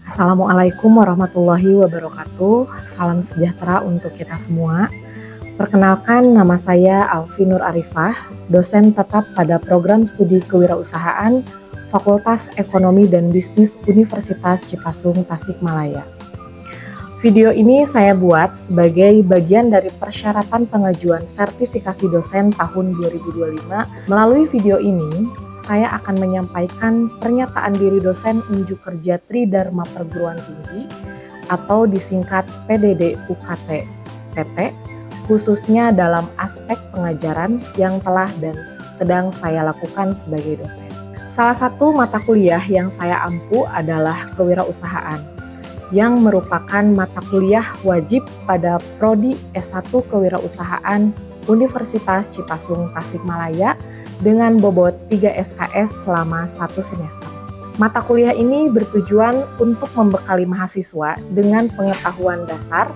Assalamualaikum warahmatullahi wabarakatuh. Salam sejahtera untuk kita semua. Perkenalkan, nama saya Alfi Nur Arifah, dosen tetap pada program studi kewirausahaan Fakultas Ekonomi dan Bisnis Universitas Cipasung, Tasikmalaya. Video ini saya buat sebagai bagian dari persyaratan pengajuan sertifikasi dosen tahun 2025. Melalui video ini, saya akan menyampaikan pernyataan diri dosen unjuk kerja Tridharma Perguruan Tinggi atau disingkat PDD UKT PT, khususnya dalam aspek pengajaran yang telah dan sedang saya lakukan sebagai dosen. Salah satu mata kuliah yang saya ampu adalah kewirausahaan, yang merupakan mata kuliah wajib pada Prodi S1 Kewirausahaan Universitas Cipasung, Tasikmalaya dengan bobot 3 SKS selama 1 semester. Mata kuliah ini bertujuan untuk membekali mahasiswa dengan pengetahuan dasar,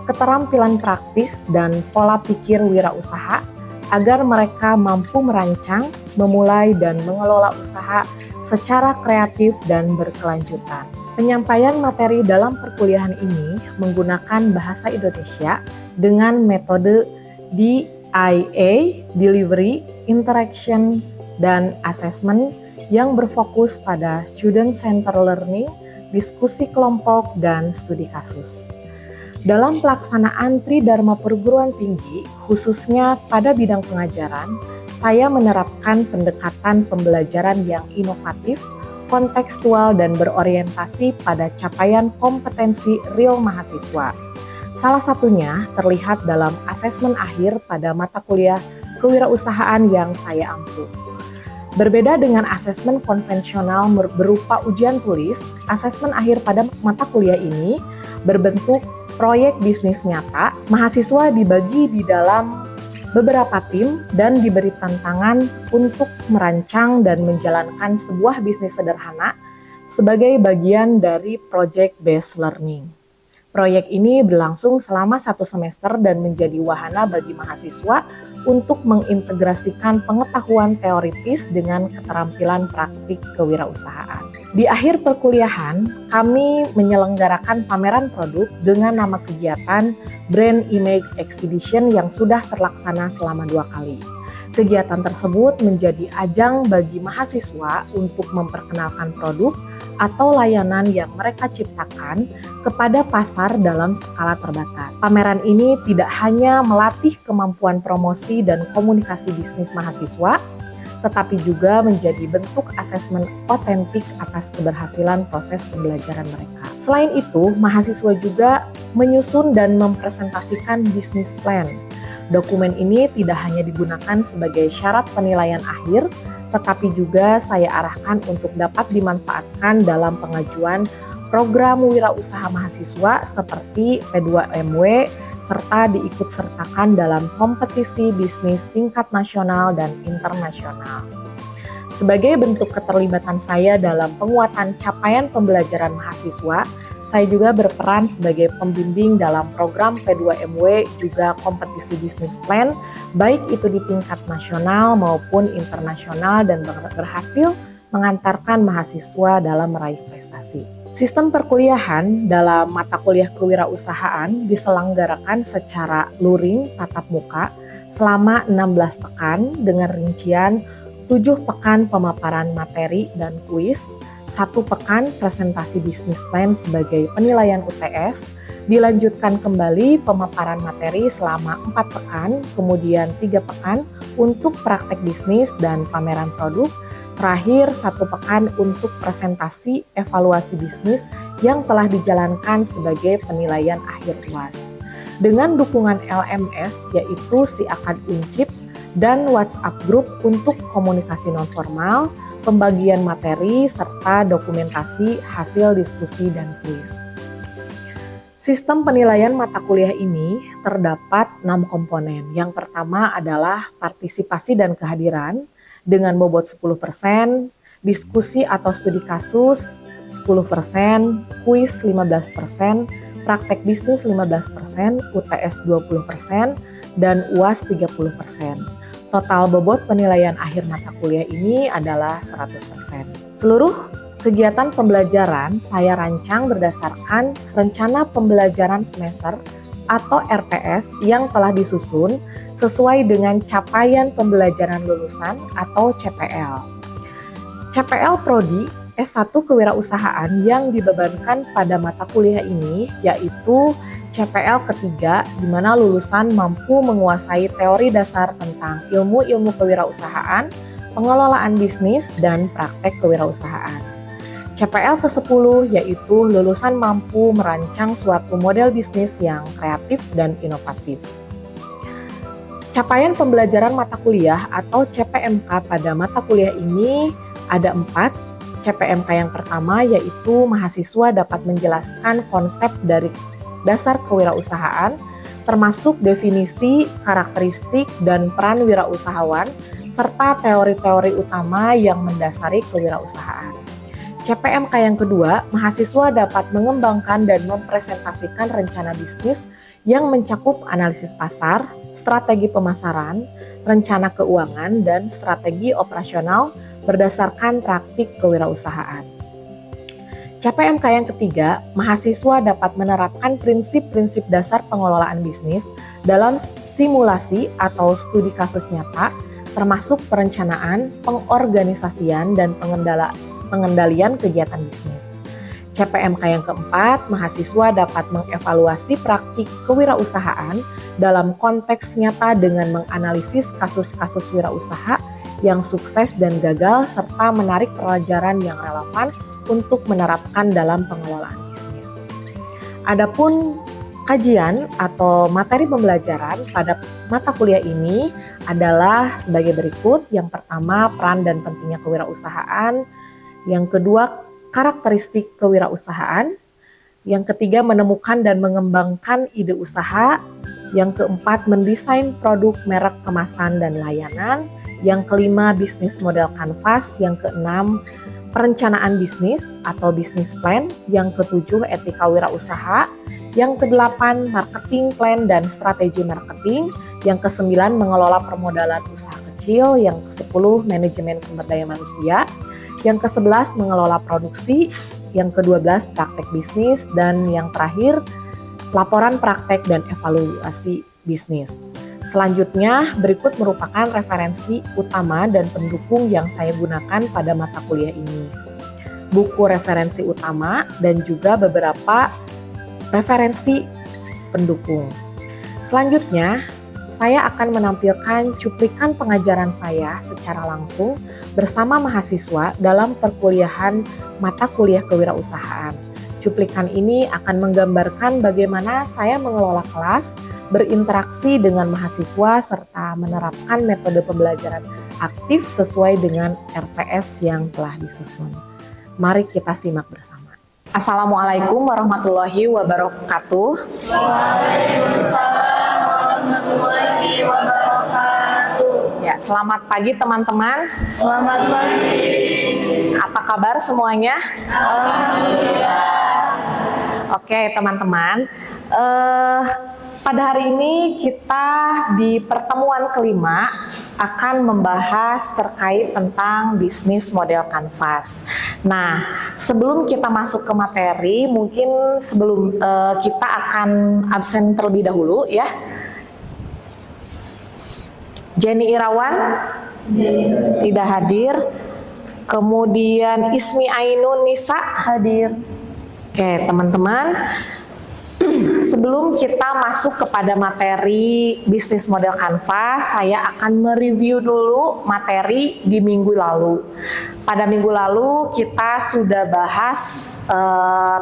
keterampilan praktis, dan pola pikir wirausaha agar mereka mampu merancang, memulai, dan mengelola usaha secara kreatif dan berkelanjutan. Penyampaian materi dalam perkuliahan ini menggunakan bahasa Indonesia dengan metode DIA, Delivery, Interaction, dan Assessment yang berfokus pada Student Center Learning, diskusi kelompok, dan studi kasus. Dalam pelaksanaan Tridharma Perguruan Tinggi, khususnya pada bidang pengajaran, saya menerapkan pendekatan pembelajaran yang inovatif, kontekstual, dan berorientasi pada capaian kompetensi real mahasiswa. Salah satunya terlihat dalam asesmen akhir pada mata kuliah kewirausahaan yang saya ampu. Berbeda dengan asesmen konvensional berupa ujian tulis, asesmen akhir pada mata kuliah ini berbentuk proyek bisnis nyata. Mahasiswa dibagi di dalam beberapa tim dan diberi tantangan untuk merancang dan menjalankan sebuah bisnis sederhana sebagai bagian dari project based learning. Proyek ini berlangsung selama 1 semester dan menjadi wahana bagi mahasiswa untuk mengintegrasikan pengetahuan teoritis dengan keterampilan praktik kewirausahaan. Di akhir perkuliahan, kami menyelenggarakan pameran produk dengan nama kegiatan Brand Image Exhibition yang sudah terlaksana selama 2 kali. Kegiatan tersebut menjadi ajang bagi mahasiswa untuk memperkenalkan produk atau layanan yang mereka ciptakan kepada pasar dalam skala terbatas. Pameran ini tidak hanya melatih kemampuan promosi dan komunikasi bisnis mahasiswa, tetapi juga menjadi bentuk asesmen otentik atas keberhasilan proses pembelajaran mereka. Selain itu, mahasiswa juga menyusun dan mempresentasikan bisnis plan. Dokumen ini tidak hanya digunakan sebagai syarat penilaian akhir, tetapi juga saya arahkan untuk dapat dimanfaatkan dalam pengajuan program wirausaha mahasiswa seperti P2MW, serta diikutsertakan dalam kompetisi bisnis tingkat nasional dan internasional. Sebagai bentuk keterlibatan saya dalam penguatan capaian pembelajaran mahasiswa, saya juga berperan sebagai pembimbing dalam program P2MW juga kompetisi bisnis plan, baik itu di tingkat nasional maupun internasional, dan berhasil mengantarkan mahasiswa dalam meraih prestasi. Sistem perkuliahan dalam mata kuliah kewirausahaan diselenggarakan secara luring tatap muka selama 16 pekan dengan rincian 7 pekan pemaparan materi dan kuis, 1 pekan presentasi bisnis plan sebagai penilaian UTS, dilanjutkan kembali pemaparan materi selama 4 pekan, kemudian 3 pekan untuk praktek bisnis dan pameran produk, terakhir 1 pekan untuk presentasi evaluasi bisnis yang telah dijalankan sebagai penilaian akhir UAS. Dengan dukungan LMS yaitu Si Akad Uncip dan WhatsApp Group untuk komunikasi nonformal, pembagian materi, serta dokumentasi hasil diskusi dan kuis. Sistem penilaian mata kuliah ini terdapat 6 komponen. Yang pertama adalah partisipasi dan kehadiran dengan bobot 10%, diskusi atau studi kasus 10%, kuis 15%, praktek bisnis 15%, UTS 20%, dan UAS 30%. Total bobot penilaian akhir mata kuliah ini adalah 100%. Seluruh kegiatan pembelajaran saya rancang berdasarkan rencana pembelajaran semester atau RPS yang telah disusun sesuai dengan capaian pembelajaran lulusan atau CPL. CPL Prodi S1 Kewirausahaan yang dibebankan pada mata kuliah ini yaitu CPL ketiga, di mana lulusan mampu menguasai teori dasar tentang ilmu-ilmu kewirausahaan, pengelolaan bisnis, dan praktek kewirausahaan. CPL ke-10 yaitu lulusan mampu merancang suatu model bisnis yang kreatif dan inovatif. Capaian pembelajaran mata kuliah atau CPMK pada mata kuliah ini ada 4. CPMK yang pertama yaitu mahasiswa dapat menjelaskan konsep dari dasar kewirausahaan, termasuk definisi, karakteristik, dan peran wirausahawan, serta teori-teori utama yang mendasari kewirausahaan. CPMK yang kedua, mahasiswa dapat mengembangkan dan mempresentasikan rencana bisnis yang mencakup analisis pasar, strategi pemasaran, rencana keuangan, dan strategi operasional berdasarkan praktik kewirausahaan. CPMK yang ketiga, mahasiswa dapat menerapkan prinsip-prinsip dasar pengelolaan bisnis dalam simulasi atau studi kasus nyata, termasuk perencanaan, pengorganisasian, dan pengendalian kegiatan bisnis. CPMK yang keempat, mahasiswa dapat mengevaluasi praktik kewirausahaan dalam konteks nyata dengan menganalisis kasus-kasus wirausaha yang sukses dan gagal, serta menarik pelajaran yang relevan untuk menerapkan dalam pengelolaan bisnis. Adapun kajian atau materi pembelajaran pada mata kuliah ini adalah sebagai berikut. Yang pertama, peran dan pentingnya kewirausahaan. Yang kedua, karakteristik kewirausahaan. Yang ketiga, menemukan dan mengembangkan ide usaha. Yang keempat, mendesain produk, merek, kemasan, dan layanan. Yang kelima, bisnis model kanvas. Yang keenam, perencanaan bisnis atau bisnis plan. Yang ketujuh, etika wirausaha. Yang kedelapan, marketing plan dan strategi marketing. Yang kesembilan, mengelola permodalan usaha kecil. Yang kesepuluh, manajemen sumber daya manusia. Yang kesebelas, mengelola produksi. Yang kedua belas, praktek bisnis. Dan yang terakhir, laporan praktek dan evaluasi bisnis. Selanjutnya, berikut merupakan referensi utama dan pendukung yang saya gunakan pada mata kuliah ini. Buku referensi utama dan juga beberapa referensi pendukung. Selanjutnya, saya akan menampilkan cuplikan pengajaran saya secara langsung bersama mahasiswa dalam perkuliahan mata kuliah kewirausahaan. Cuplikan ini akan menggambarkan bagaimana saya mengelola kelas, berinteraksi dengan mahasiswa, serta menerapkan metode pembelajaran aktif sesuai dengan RPS yang telah disusun. Mari kita simak bersama. Assalamualaikum warahmatullahi wabarakatuh. Waalaikumsalam warahmatullahi wabarakatuh. Ya, selamat pagi teman-teman. Selamat pagi. Apa kabar semuanya? Alhamdulillah. Oke teman-teman, pada hari ini kita di pertemuan kelima akan membahas terkait tentang bisnis model kanvas. Nah, sebelum kita masuk ke materi, mungkin sebelum kita akan absen terlebih dahulu ya. Jenny Irawan tidak hadir. Kemudian Ismi Ainun Nisa Hadir. Oke, teman-teman. Sebelum kita masuk kepada materi bisnis model kanvas, saya akan mereview dulu materi di minggu lalu. Pada minggu lalu kita sudah bahas,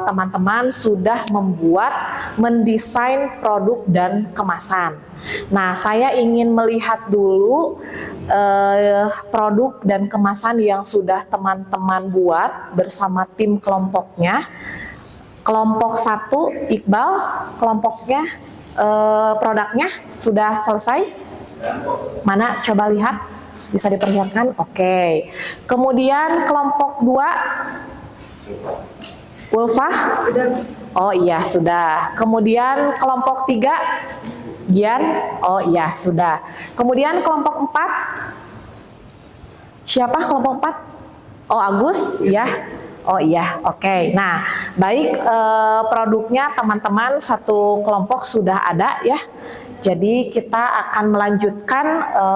teman-teman sudah mendesain produk dan kemasan. Nah, saya ingin melihat dulu produk dan kemasan yang sudah teman-teman buat bersama tim kelompoknya. Kelompok 1, Iqbal, kelompoknya, produknya sudah selesai? Mana? Coba lihat, bisa diperlihatkan? Oke. Kemudian kelompok 2, Ulfa? Oh iya, sudah. Kemudian kelompok 3, Gian? Oh iya, sudah. Kemudian kelompok 4, siapa kelompok 4? Oh, Agus, ya. Oh iya, oke. Nah, baik, produknya teman-teman satu kelompok sudah ada ya. Jadi kita akan melanjutkan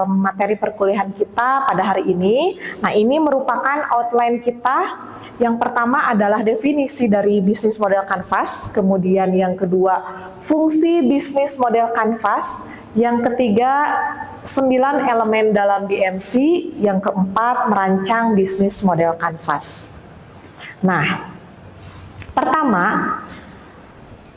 materi perkuliahan kita pada hari ini. Nah, ini merupakan outline kita. Yang pertama adalah definisi dari bisnis model kanvas, kemudian yang kedua fungsi bisnis model kanvas, yang ketiga 9 elemen dalam BMC, yang keempat merancang bisnis model kanvas. Nah, pertama,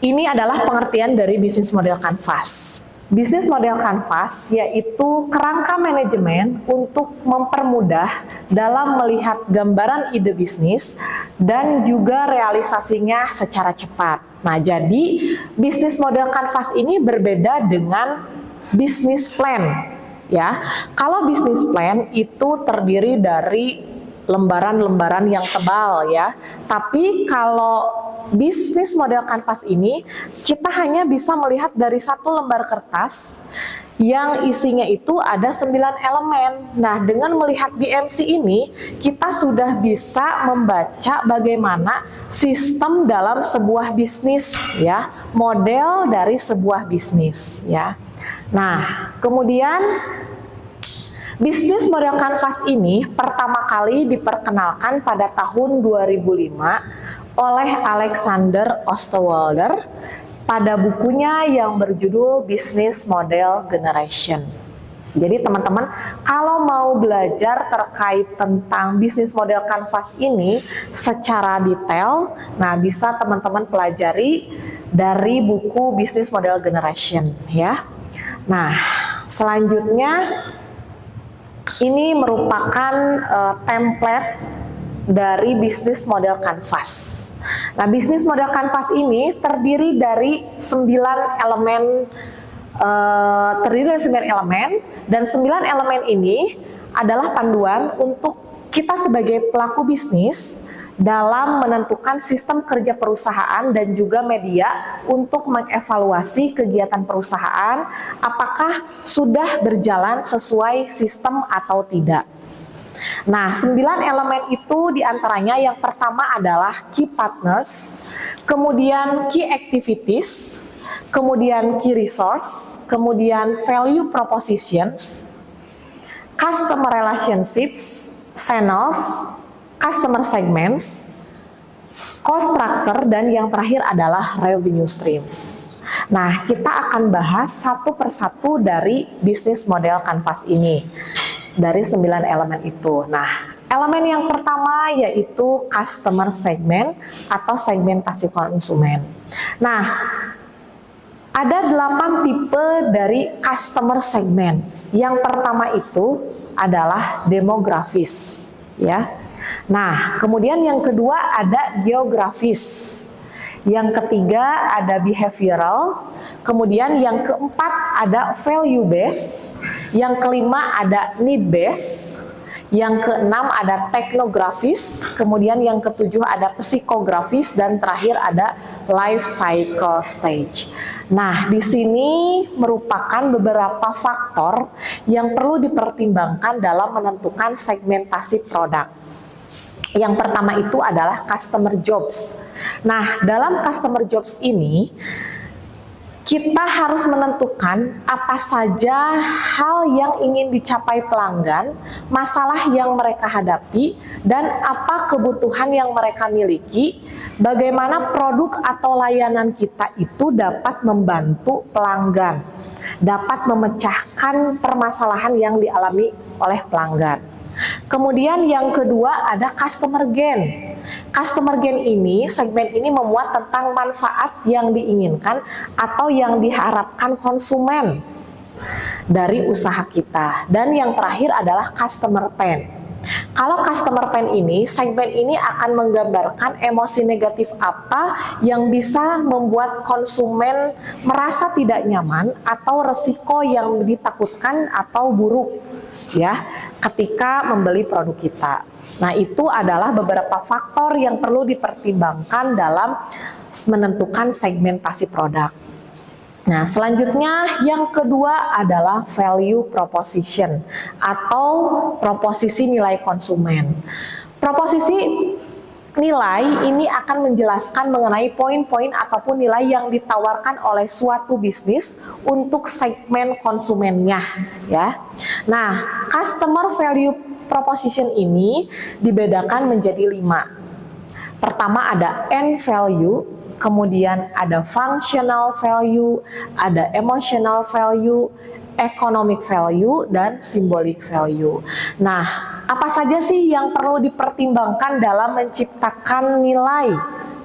ini adalah pengertian dari bisnis model kanvas. Bisnis model kanvas yaitu kerangka manajemen untuk mempermudah dalam melihat gambaran ide bisnis dan juga realisasinya secara cepat. Nah, jadi bisnis model kanvas ini berbeda dengan bisnis plan. Ya, kalau bisnis plan itu terdiri dari lembaran-lembaran yang tebal ya. Tapi kalau bisnis model kanvas ini kita hanya bisa melihat dari satu lembar kertas yang isinya itu ada 9 elemen. Nah, dengan melihat BMC ini kita sudah bisa membaca bagaimana sistem dalam sebuah bisnis ya, model dari sebuah bisnis ya. Nah, kemudian bisnis model kanvas ini pertama kali diperkenalkan pada tahun 2005 oleh Alexander Osterwalder pada bukunya yang berjudul Business Model Generation. Jadi teman-teman, kalau mau belajar terkait tentang bisnis model kanvas ini secara detail, nah bisa teman-teman pelajari dari buku Business Model Generation ya. Nah, selanjutnya ini merupakan template dari bisnis model kanvas. Nah, bisnis model kanvas ini terdiri dari 9 elemen, dan 9 elemen ini adalah panduan untuk kita sebagai pelaku bisnis dalam menentukan sistem kerja perusahaan dan juga media untuk mengevaluasi kegiatan perusahaan apakah sudah berjalan sesuai sistem atau tidak. Nah, 9 elemen itu diantaranya yang pertama adalah key partners, kemudian key activities, kemudian key resource, kemudian value propositions, customer relationships, channels, customer segments, cost structure, dan yang terakhir adalah revenue streams. Nah, kita akan bahas satu persatu dari bisnis model kanvas ini, dari 9 elemen itu. Nah, elemen yang pertama yaitu customer segment atau segmentasi konsumen. Nah, ada 8 tipe dari customer segment. Yang pertama itu adalah demografis, ya. Nah, kemudian yang kedua ada geografis. Yang ketiga ada behavioral. Kemudian yang keempat ada value based. Yang kelima ada need based. Yang keenam ada teknografis. Kemudian yang ketujuh ada psikografis dan terakhir ada life cycle stage. Nah, di sini merupakan beberapa faktor yang perlu dipertimbangkan dalam menentukan segmentasi produk. Yang pertama itu adalah customer jobs. Nah, dalam customer jobs ini kita harus menentukan apa saja hal yang ingin dicapai pelanggan, masalah yang mereka hadapi, dan apa kebutuhan yang mereka miliki, bagaimana produk atau layanan kita itu dapat membantu pelanggan, dapat memecahkan permasalahan yang dialami oleh pelanggan. Kemudian yang kedua ada customer gain. Customer gain ini, segmen ini memuat tentang manfaat yang diinginkan atau yang diharapkan konsumen dari usaha kita. Dan yang terakhir adalah customer pain. Kalau customer pain ini, segmen ini akan menggambarkan emosi negatif apa yang bisa membuat konsumen merasa tidak nyaman atau resiko yang ditakutkan atau buruk ya ketika membeli produk kita. Nah, itu adalah beberapa faktor yang perlu dipertimbangkan dalam menentukan segmentasi produk. Nah, selanjutnya yang kedua adalah value proposition atau proposisi nilai konsumen. Proposisi nilai ini akan menjelaskan mengenai poin-poin ataupun nilai yang ditawarkan oleh suatu bisnis untuk segmen konsumennya, ya. Nah, customer value proposition ini dibedakan menjadi 5. Pertama ada end value, kemudian ada functional value, ada emotional value, economic value, dan symbolic value. Nah, apa saja sih yang perlu dipertimbangkan dalam menciptakan nilai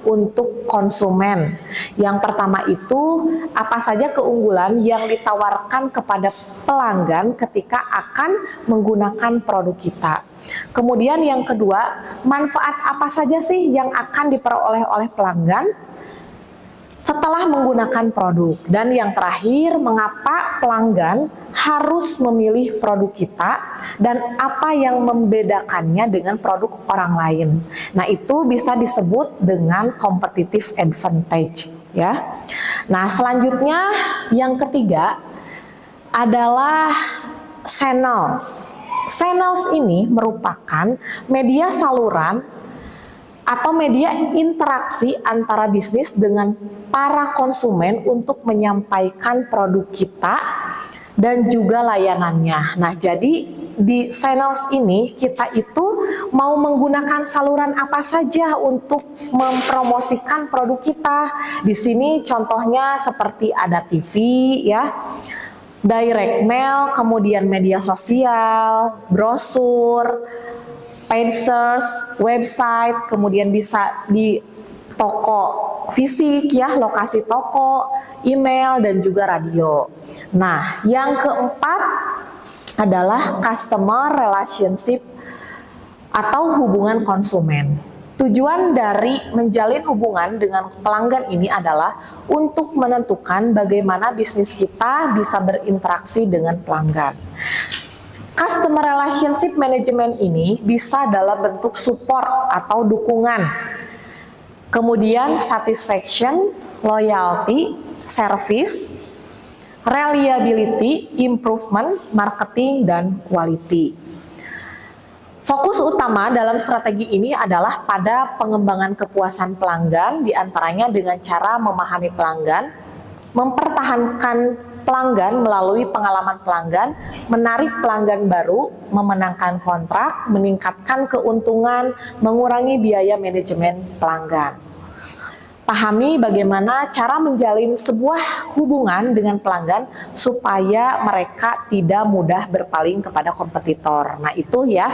untuk konsumen? Yang pertama itu, apa saja keunggulan yang ditawarkan kepada pelanggan ketika akan menggunakan produk kita. Kemudian yang kedua, manfaat apa saja sih yang akan diperoleh oleh pelanggan setelah menggunakan produk. Dan yang terakhir, mengapa pelanggan harus memilih produk kita dan apa yang membedakannya dengan produk orang lain. Nah, itu bisa disebut dengan competitive advantage, ya. Nah, selanjutnya yang ketiga adalah channels. Channels ini merupakan media saluran atau media interaksi antara bisnis dengan para konsumen untuk menyampaikan produk kita dan juga layanannya. Nah, jadi di channels ini kita itu mau menggunakan saluran apa saja untuk mempromosikan produk kita. Di sini contohnya seperti ada TV, ya, direct mail, kemudian media sosial, brosur, paid search, website, kemudian bisa di toko fisik, ya, lokasi toko, email, dan juga radio. Nah, yang keempat adalah customer relationship atau hubungan konsumen. Tujuan dari menjalin hubungan dengan pelanggan ini adalah untuk menentukan bagaimana bisnis kita bisa berinteraksi dengan pelanggan. Customer relationship management ini bisa dalam bentuk support atau dukungan, kemudian satisfaction, loyalty, service, reliability, improvement, marketing, dan quality. Fokus utama dalam strategi ini adalah pada pengembangan kepuasan pelanggan, diantaranya dengan cara memahami pelanggan, mempertahankan pelanggan melalui pengalaman pelanggan, menarik pelanggan baru, memenangkan kontrak, meningkatkan keuntungan, mengurangi biaya manajemen pelanggan. Pahami bagaimana cara menjalin sebuah hubungan dengan pelanggan supaya mereka tidak mudah berpaling kepada kompetitor. Nah, itu ya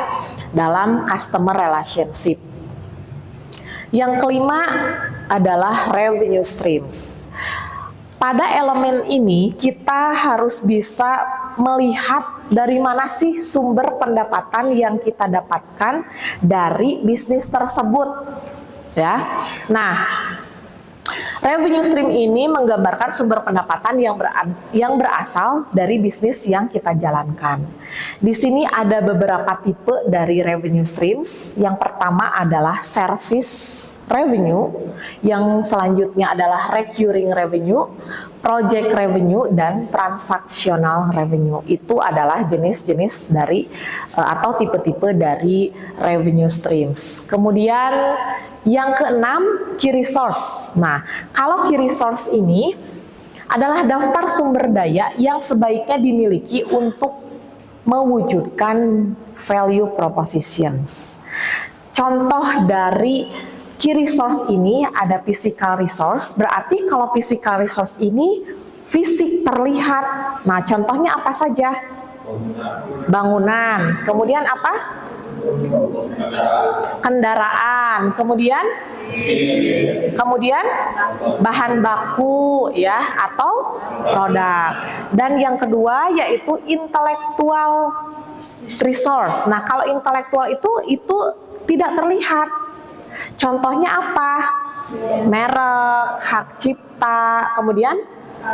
dalam customer relationship. Yang kelima adalah revenue streams. Pada elemen ini kita harus bisa melihat dari mana sih sumber pendapatan yang kita dapatkan dari bisnis tersebut, ya. Nah, revenue stream ini menggambarkan sumber pendapatan yang berasal dari bisnis yang kita jalankan. Di sini ada beberapa tipe dari revenue streams. Yang pertama adalah service revenue, yang selanjutnya adalah recurring revenue, project revenue, dan transactional revenue. Itu adalah jenis-jenis dari atau tipe-tipe dari revenue streams. Kemudian yang keenam, key resource. Nah, kalau key resource ini adalah daftar sumber daya yang sebaiknya dimiliki untuk mewujudkan value propositions. Contoh dari key resource ini ada physical resource, berarti kalau physical resource ini fisik terlihat. Nah, contohnya apa saja? Bangunan. Kemudian apa? Kendaraan. Kemudian bahan baku, ya, atau produk. Dan yang kedua yaitu intellectual resource. Nah, kalau intelektual itu tidak terlihat. Contohnya apa? Merek, hak cipta, kemudian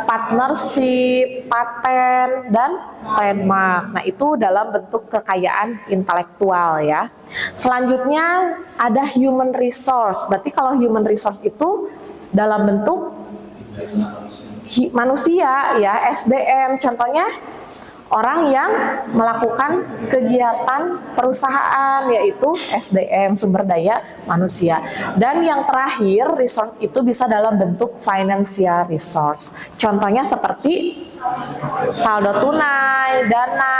partnership, paten, dan trademark. Nah, itu dalam bentuk kekayaan intelektual, ya. Selanjutnya ada human resource. Berarti kalau human resource itu dalam bentuk manusia, ya, SDM. Contohnya orang yang melakukan kegiatan perusahaan, yaitu SDM, sumber daya manusia. Dan yang terakhir, resource itu bisa dalam bentuk financial resource. Contohnya seperti saldo tunai, dana,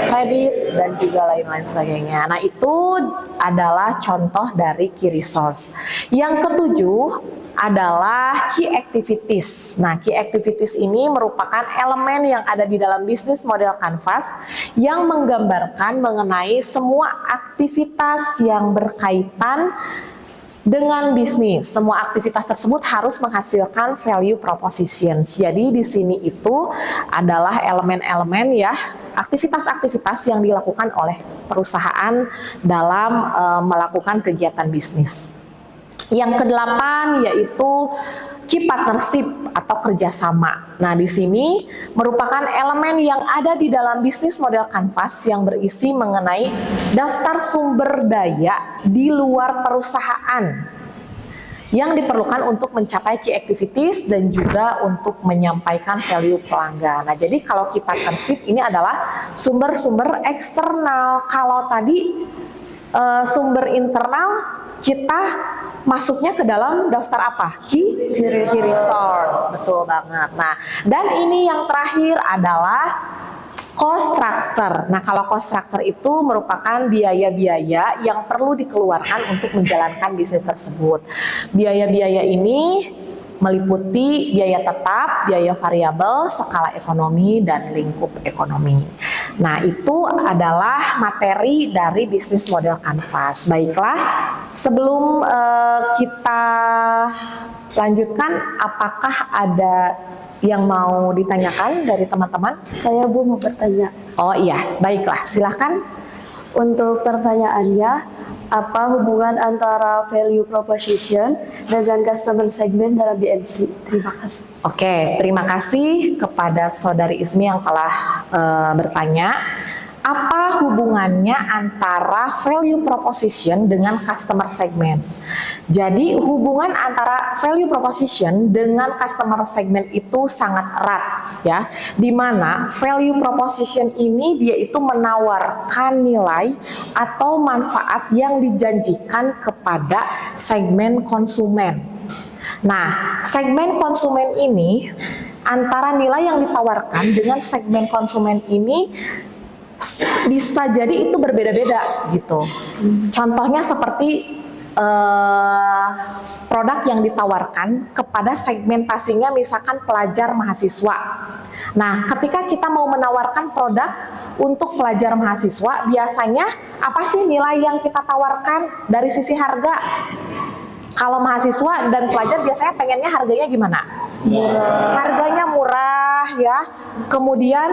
kredit, dan juga lain-lain sebagainya. Nah, itu adalah contoh dari key resource. Yang ketujuh adalah key activities. Nah, key activities ini merupakan elemen yang ada di dalam bisnis model Canvas yang menggambarkan mengenai semua aktivitas yang berkaitan dengan bisnis. Semua aktivitas tersebut harus menghasilkan value propositions. Jadi di sini itu adalah elemen-elemen ya, aktivitas-aktivitas yang dilakukan oleh perusahaan dalam melakukan kegiatan bisnis. Yang kedelapan yaitu key partnership atau kerjasama. Nah, di sini merupakan elemen yang ada di dalam bisnis model Canvas yang berisi mengenai daftar sumber daya di luar perusahaan yang diperlukan untuk mencapai key activities dan juga untuk menyampaikan value pelanggan. Nah, jadi kalau key partnership ini adalah sumber-sumber eksternal. Kalau tadi sumber internal, kita masuknya ke dalam daftar apa? Key resource. Betul banget. Nah, dan ini yang terakhir adalah cost structure. Nah, kalau cost structure itu merupakan biaya-biaya yang perlu dikeluarkan untuk menjalankan bisnis tersebut. Biaya-biaya ini meliputi biaya tetap, biaya variabel, skala ekonomi, dan lingkup ekonomi. Nah, itu adalah materi dari bisnis model Canvas. Baiklah, sebelum kita lanjutkan, apakah ada yang mau ditanyakan dari teman-teman? Saya Bu mau bertanya. Oh iya, baiklah, silahkan. Untuk pertanyaannya, apa hubungan antara value proposition dengan customer segment dalam BMC? Terima kasih. Oke, terima kasih kepada Saudari Ismi yang telah bertanya. Apa hubungannya antara value proposition dengan customer segment? Jadi hubungan antara value proposition dengan customer segment itu sangat erat ya. Di mana value proposition ini dia itu menawarkan nilai atau manfaat yang dijanjikan kepada segmen konsumen. Nah, segmen konsumen ini, antara nilai yang ditawarkan dengan segmen konsumen ini bisa jadi itu berbeda-beda gitu. Contohnya seperti produk yang ditawarkan kepada segmentasinya misalkan pelajar mahasiswa. Nah, ketika kita mau menawarkan produk untuk pelajar mahasiswa, biasanya apa sih nilai yang kita tawarkan dari sisi harga? Kalau mahasiswa dan pelajar biasanya pengennya harganya gimana? Murah. Harganya murah ya. Kemudian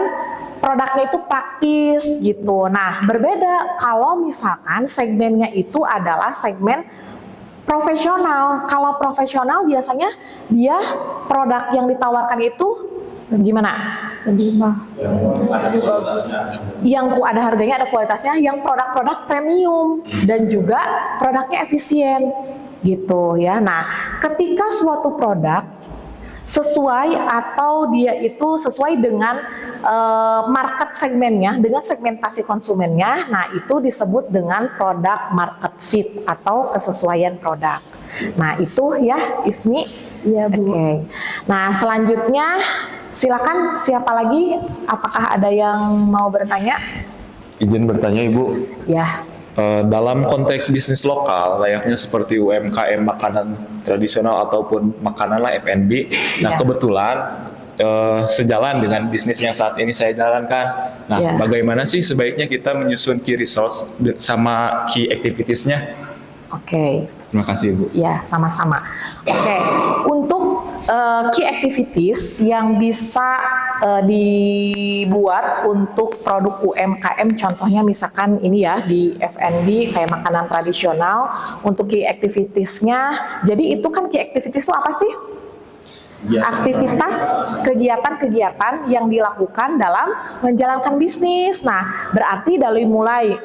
produknya itu praktis gitu. Nah, berbeda kalau misalkan segmennya itu adalah segmen profesional. Kalau profesional biasanya dia produk yang ditawarkan itu gimana? Lebih mahal. Yang ada harganya, ada kualitasnya, yang produk-produk premium dan juga produknya efisien gitu ya. Nah, ketika suatu produk sesuai atau dia itu sesuai dengan market segmennya, dengan segmentasi konsumennya, nah itu disebut dengan produk market fit atau kesesuaian produk. Nah, itu ya Ismi. Iya, Bu. Oke. Nah, selanjutnya silakan, siapa lagi? Apakah ada yang mau bertanya? Izin bertanya Ibu, Ya. dalam konteks bisnis lokal layaknya seperti UMKM makanan tradisional ataupun makanan lah F&B, nah Ya. kebetulan sejalan dengan bisnis yang saat ini saya jalankan. Nah, Ya. bagaimana sih sebaiknya kita menyusun key resource sama key activities-nya? Oke. Terima kasih Ibu. Ya, sama-sama. Oke, untuk key activities yang bisa dibuat untuk produk UMKM, contohnya misalkan ini ya di F&B kayak makanan tradisional, untuk key activities-nya, jadi itu kan key activities itu apa sih? Aktivitas kegiatan-kegiatan yang dilakukan dalam menjalankan bisnis. Nah, berarti dari mulai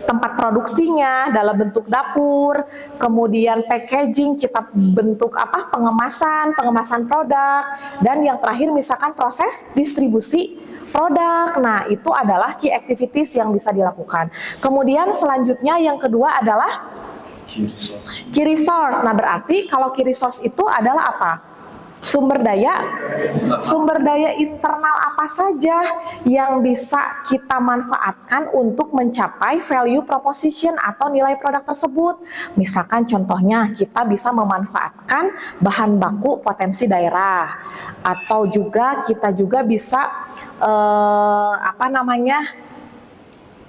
tempat produksinya dalam bentuk dapur, kemudian packaging, kita bentuk pengemasan produk, dan yang terakhir misalkan proses distribusi produk. Nah, itu adalah key activities yang bisa dilakukan. Kemudian selanjutnya yang kedua adalah key resource. Nah, berarti kalau key resource itu adalah apa? Sumber daya internal apa saja yang bisa kita manfaatkan untuk mencapai value proposition atau nilai produk tersebut. Misalkan contohnya kita bisa memanfaatkan bahan baku potensi daerah, atau juga kita juga bisa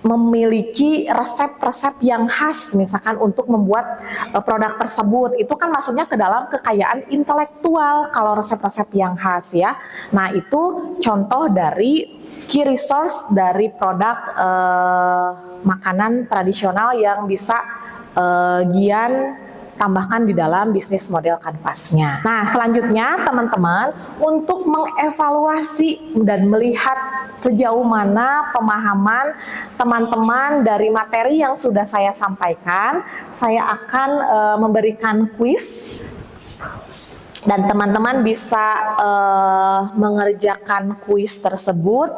memiliki resep-resep yang khas misalkan untuk membuat produk tersebut. Itu kan masuknya ke dalam kekayaan intelektual kalau resep-resep yang khas ya. Nah, itu contoh dari key resource dari produk makanan tradisional yang bisa Gian tambahkan di dalam bisnis model kanvasnya. Nah, selanjutnya teman-teman, untuk mengevaluasi dan melihat sejauh mana pemahaman teman-teman dari materi yang sudah saya sampaikan, saya akan memberikan kuis dan teman-teman bisa mengerjakan kuis tersebut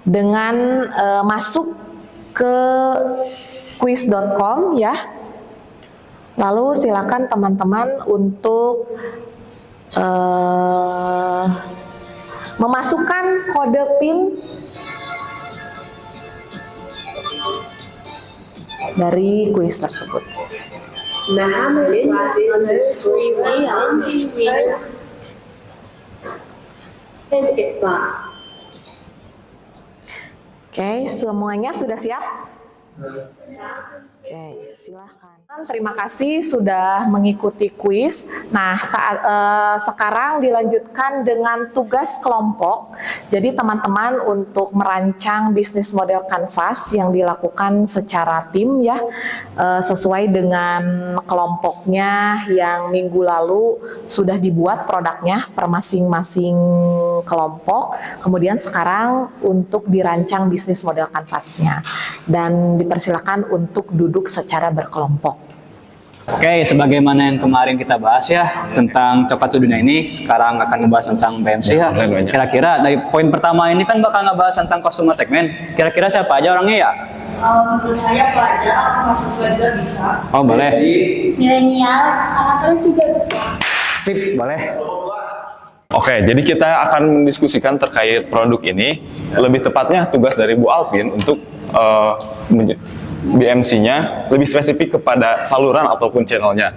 dengan masuk ke quiz.com ya. Lalu silakan teman-teman untuk memasukkan kode PIN dari kuis tersebut. Oke, semuanya sudah siap? Oke, silahkan. Terima kasih sudah mengikuti kuis. Nah, sekarang dilanjutkan dengan tugas kelompok. Jadi teman-teman untuk merancang bisnis model kanvas yang dilakukan secara tim ya, sesuai dengan kelompoknya yang minggu lalu sudah dibuat produknya per masing-masing kelompok. Kemudian sekarang untuk dirancang bisnis model kanvasnya. Dan dipersilakan untuk duduk secara berkelompok. Oke, sebagaimana yang kemarin kita bahas ya tentang Coklat Dunia ini, sekarang akan ngebahas tentang BMC ya. Kira-kira dari poin pertama ini kan bakal ngebahas tentang customer segment. Kira-kira siapa aja orangnya ya? Menurut saya pelajar, mahasiswa juga bisa. Oh, boleh. Milenial, anak-anak juga bisa. Sip, boleh. Oke, jadi kita akan mendiskusikan terkait produk ini. Lebih tepatnya tugas dari Bu Alvin untuk BMC-nya lebih spesifik kepada saluran ataupun channelnya.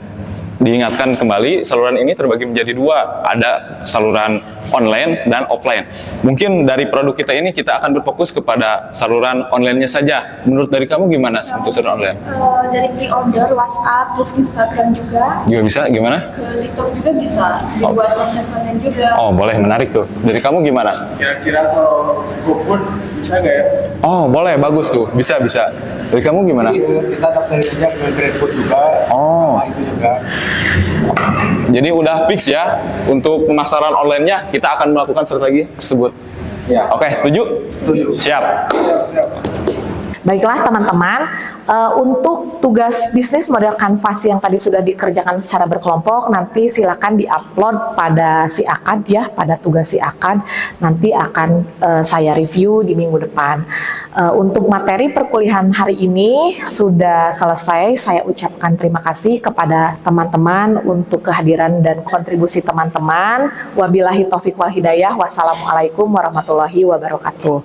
Diingatkan kembali, saluran ini terbagi menjadi dua, ada saluran online dan offline. Mungkin dari produk kita ini kita akan berfokus kepada saluran online-nya saja. Menurut dari kamu gimana untuk saluran online? Dari pre-order, WhatsApp, terus Instagram juga. Juga bisa, gimana? Ke TikTok juga bisa, dibuat konten-konten juga. Oh, boleh, menarik tuh. Dari kamu gimana? Kira-kira kalau GoFood bisa nggak ya? Oh, boleh, bagus tuh. Bisa. Dari kamu gimana? Kita daftarin aja ke GrabFood juga. Oh. Sama itu juga. Jadi udah fix ya, untuk pemasaran online-nya kita akan melakukan strategi tersebut. Ya. Oke, setuju? Setuju. Siap. Baiklah teman-teman, untuk tugas bisnis model kanvas yang tadi sudah dikerjakan secara berkelompok, nanti silakan diupload pada si akad ya, pada tugas si akad. Nanti akan saya review di minggu depan. Untuk materi perkuliahan hari ini sudah selesai. Saya ucapkan terima kasih kepada teman-teman untuk kehadiran dan kontribusi teman-teman. Wabillahi taufiq wal hidayah. Wassalamualaikum warahmatullahi wabarakatuh.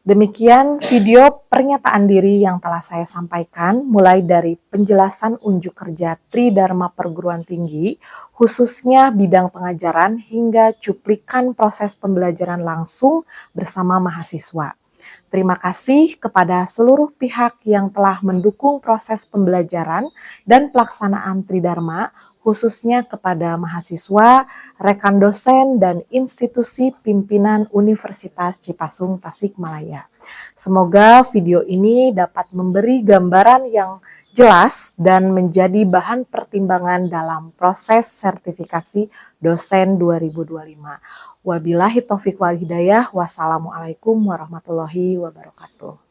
Demikian video pernyataan diri yang telah saya sampaikan, mulai dari penjelasan unjuk kerja Tridharma Perguruan Tinggi, khususnya bidang pengajaran, hingga cuplikan proses pembelajaran langsung bersama mahasiswa. Terima kasih kepada seluruh pihak yang telah mendukung proses pembelajaran dan pelaksanaan Tridharma, khususnya kepada mahasiswa, rekan dosen, dan institusi pimpinan Universitas Cipasung Tasikmalaya. Semoga video ini dapat memberi gambaran yang jelas dan menjadi bahan pertimbangan dalam proses sertifikasi dosen 2025. Wabillahi taufiq wal hidayah. Wassalamualaikum warahmatullahi wabarakatuh.